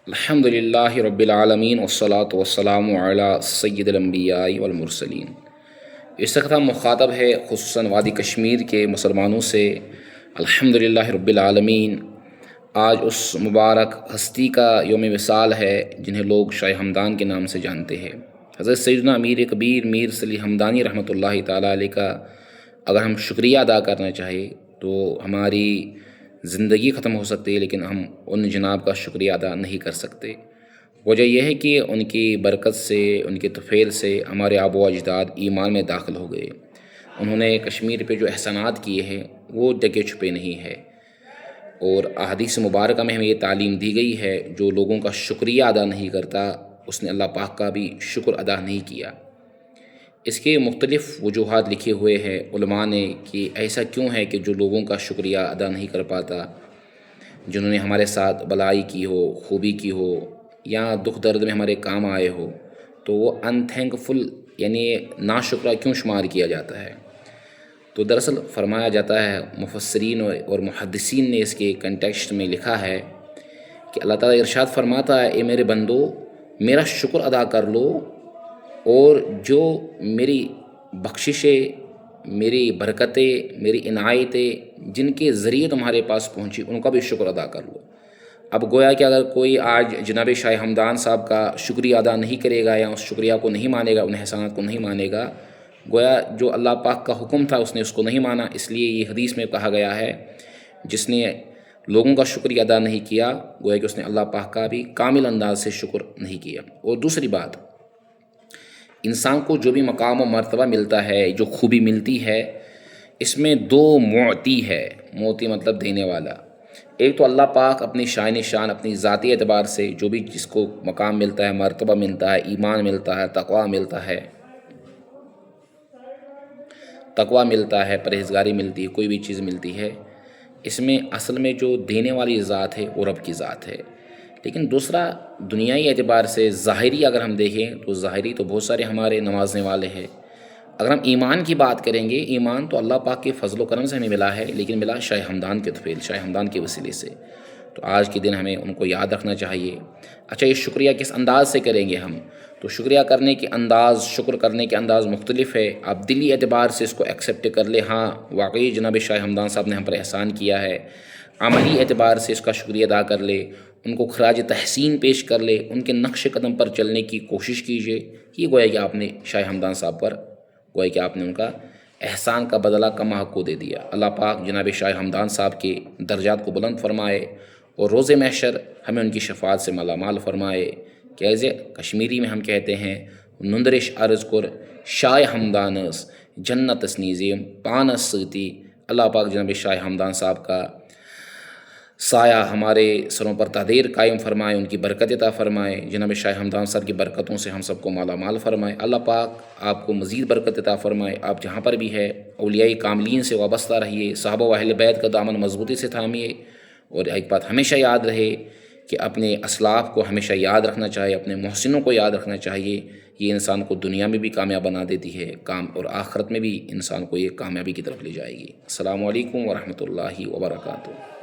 الحمدللہ رب العالمین والصلاة والسلام علی سید الانبیاء والمرسلین۔ اس وقت ہم مخاطب ہے خصوصاً وادی کشمیر کے مسلمانوں سے۔ الحمدللہ رب العالمین، آج اس مبارک ہستی کا یوم وصال ہے جنہیں لوگ شاہ ہمدان کے نام سے جانتے ہیں۔ حضرت سیدنا امیر کبیر میر صلی ہمدانی رحمۃ اللہ تعالیٰ علیہ کا اگر ہم شکریہ ادا کرنا چاہیں تو ہماری زندگی ختم ہو سکتی ہے، لیکن ہم ان جناب کا شکریہ ادا نہیں کر سکتے۔ وجہ یہ ہے کہ ان کی برکت سے، ان کے طفیل سے ہمارے آبا و اجداد ایمان میں داخل ہو گئے۔ انہوں نے کشمیر پہ جو احسانات کیے ہیں وہ جگہ چھپے نہیں ہے، اور احادیث مبارکہ میں ہمیں یہ تعلیم دی گئی ہے جو لوگوں کا شکریہ ادا نہیں کرتا اس نے اللہ پاک کا بھی شکر ادا نہیں کیا۔ اس کے مختلف وجوہات لکھے ہوئے ہیں علماء نے کہ ایسا کیوں ہے کہ جو لوگوں کا شکریہ ادا نہیں کر پاتا، جنہوں نے ہمارے ساتھ بلائی کی ہو، خوبی کی ہو، یا دکھ درد میں ہمارے کام آئے ہو، تو وہ ان تھینکفل یعنی ناشکرہ کیوں شمار کیا جاتا ہے؟ تو دراصل فرمایا جاتا ہے، مفسرین اور محدثین نے اس کے کنٹیکسٹ میں لکھا ہے کہ اللہ تعالیٰ ارشاد فرماتا ہے، اے میرے بندو میرا شکر ادا کر لو، اور جو میری بخششیں، میری برکتیں، میری عنایتیں جن کے ذریعے تمہارے پاس پہنچی ان کا بھی شکر ادا کر لو۔ اب گویا کہ اگر کوئی آج جناب شاہ ہمدان صاحب کا شکریہ ادا نہیں کرے گا، یا اس شکریہ کو نہیں مانے گا، ان احسانات کو نہیں مانے گا، گویا جو اللہ پاک کا حکم تھا اس نے اس کو نہیں مانا۔ اس لیے یہ حدیث میں کہا گیا ہے، جس نے لوگوں کا شکریہ ادا نہیں کیا گویا کہ اس نے اللہ پاک کا بھی کامل انداز سے شکر نہیں کیا۔ اور دوسری بات، انسان کو جو بھی مقام و مرتبہ ملتا ہے، جو خوبی ملتی ہے، اس میں دو معطی ہے۔ معطی مطلب دینے والا۔ ایک تو اللہ پاک اپنی شان اپنی ذاتی اعتبار سے جو بھی جس کو مقام ملتا ہے، مرتبہ ملتا ہے، ایمان ملتا ہے، تقوی ملتا ہے، پرہیزگاری ملتی ہے، کوئی بھی چیز ملتی ہے، اس میں اصل میں جو دینے والی ذات ہے وہ رب کی ذات ہے۔ لیکن دوسرا دنیائی اعتبار سے ظاہری اگر ہم دیکھیں تو ظاہری تو بہت سارے ہمارے نوازنے والے ہیں۔ اگر ہم ایمان کی بات کریں گے، ایمان تو اللہ پاک کے فضل و کرم سے ہمیں ملا ہے، لیکن ملا شاہ ہمدان کے طفیل، شاہ ہمدان کے وسیلے سے۔ تو آج کے دن ہمیں ان کو یاد رکھنا چاہیے۔ اچھا، یہ شکریہ کس انداز سے کریں گے ہم؟ تو شکریہ کرنے کے انداز، شکر کرنے کے انداز مختلف ہے۔ آپ دلی اعتبار سے اس کو ایکسیپٹ کر لیں، ہاں واقعی جناب شاہ ہمدان صاحب نے ہم پر احسان کیا ہے۔ عملی اعتبار سے اس کا شکریہ ادا کر لے، ان کو خراج تحسین پیش کر لے، ان کے نقش قدم پر چلنے کی کوشش کیجیے۔ یہ گویا کہ آپ نے شاہ ہمدان صاحب پر گویا کہ آپ نے ان کا احسان کا بدلہ کم حق کو دے دیا۔ اللہ پاک جناب شاہ ہمدان صاحب کے درجات کو بلند فرمائے، اور روز محشر ہمیں ان کی شفاعت سے مالا مال فرمائے۔ کہ ایسے کشمیری میں ہم کہتے ہیں، نندرش عرض کر شاہ ہمدانس جنت نیزیم پانس سیتی۔ اللہ پاک جناب شاہ ہمدان صاحب کا سایہ ہمارے سروں پر تحدیر قائم فرمائے، ان کی برکت عطا فرمائے، جناب شاہ ہمدان صاحب کی برکتوں سے ہم سب کو مالا مال فرمائے۔ اللہ پاک آپ کو مزید برکت عطا فرمائے۔ آپ جہاں پر بھی ہے اولیاء کاملین سے وابستہ رہیے، صحابہ و اہل بیت کا دامن مضبوطی سے تھامیے، اور ایک بات ہمیشہ یاد رہے کہ اپنے اسلاف کو ہمیشہ یاد رکھنا چاہیے، اپنے محسنوں کو یاد رکھنا چاہیے۔ یہ انسان کو دنیا میں بھی کامیاب بنا دیتی ہے اور آخرت میں بھی انسان کو یہ کامیابی کی طرف لے جائے گی۔ السلام علیکم ورحمۃ اللہ وبرکاتہ۔